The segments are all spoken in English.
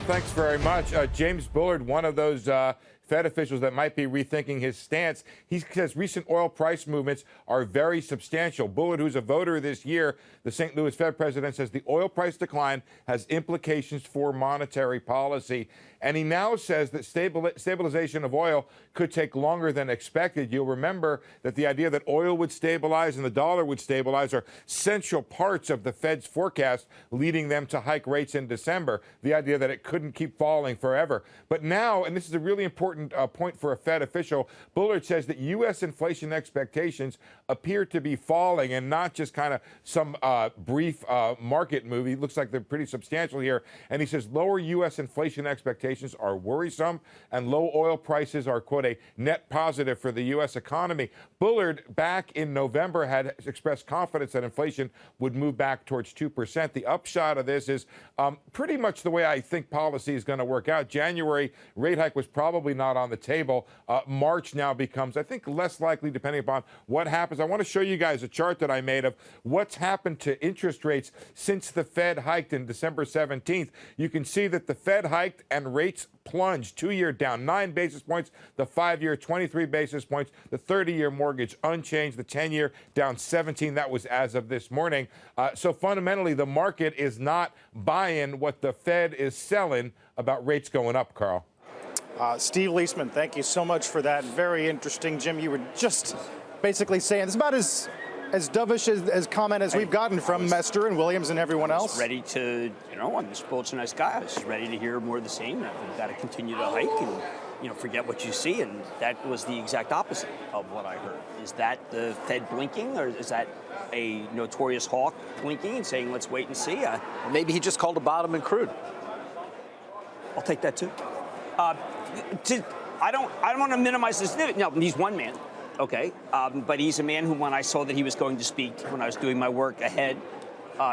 Thanks very much. James Bullard, one of those Fed officials that might be rethinking his stance. He says recent oil price movements are very substantial. Bullard, who's a voter this year, the St. Louis Fed president, says the oil price decline has implications for monetary policy. And he now says that stabilization of oil could take longer than expected. You'll remember that the idea that oil would stabilize and the dollar would stabilize are central parts of the Fed's forecast, leading them to hike rates in December. The idea that it couldn't keep falling forever. But now, and this is a really important point for a Fed official, Bullard says that U.S. inflation expectations appear to be falling and not just kind of some brief market move. It looks like they're pretty substantial here. And he says lower U.S. inflation expectations are worrisome and low oil prices are, quote, a net positive for the U.S. economy. Bullard, back in November, had expressed confidence that inflation would move back towards 2%. The upshot of this is pretty much the way I think policy is going to work out. January rate hike was probably not on the table. March now becomes, I think, less likely depending upon what happens. I want to show you guys a chart that I made of what's happened to interest rates since the Fed hiked in December 17th. You can see that the Fed hiked and rates plunged. 2-year down 9 basis points, the 5-year 23 basis points, the 30-year mortgage unchanged, the 10-year down 17. That was as of this morning. So fundamentally, the market is not buying what the Fed is selling about rates going up, Carl. Steve Leisman, thank you so much for that. Very interesting. Jim, you were just basically saying it's about as dovish as comment as we've gotten from Mester and Williams and everyone else. Ready to, Mr. Bullock's a nice guy. I was ready to hear more of the same. We've got to continue to hike and, forget what you see. And that was the exact opposite of what I heard. Is that the Fed blinking, or is that a notorious hawk blinking and saying, let's wait and see? Maybe he just called a bottom in crude. I'll take that too. I don't want to minimize this. No, he's one man. Okay, but he's a man who, when I saw that he was going to speak, when I was doing my work ahead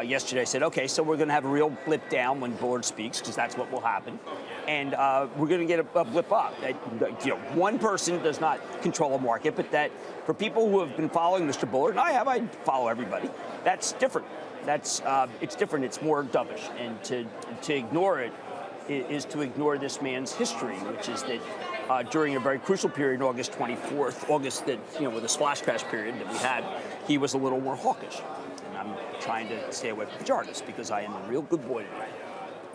yesterday, I said, okay, so we're going to have a real blip down when Bullard speaks, because that's what will happen, and we're going to get a blip up. One person does not control a market, but that for people who have been following Mr. Bullard, and I follow everybody. That's different. It's different. It's more dovish, and to ignore it is to ignore this man's history, which is that. During a very crucial period, August 24th, with the splash crash period that we had, he was a little more hawkish. And I'm trying to stay away from pejoratives because I am a real good boy today.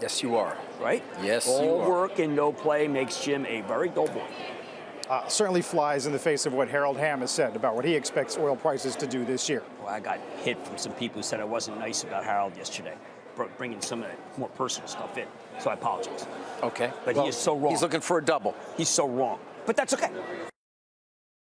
Yes, you are. Right? Yes, you are. All work and no play makes Jim a very dull boy. Certainly flies in the face of what Harold Hamm has said about what he expects oil prices to do this year. Well, I got hit from some people who said I wasn't nice about Harold yesterday, bringing some of that more personal stuff in. So I apologize. Okay. But he is so wrong. He's looking for a double. He's so wrong. But that's okay.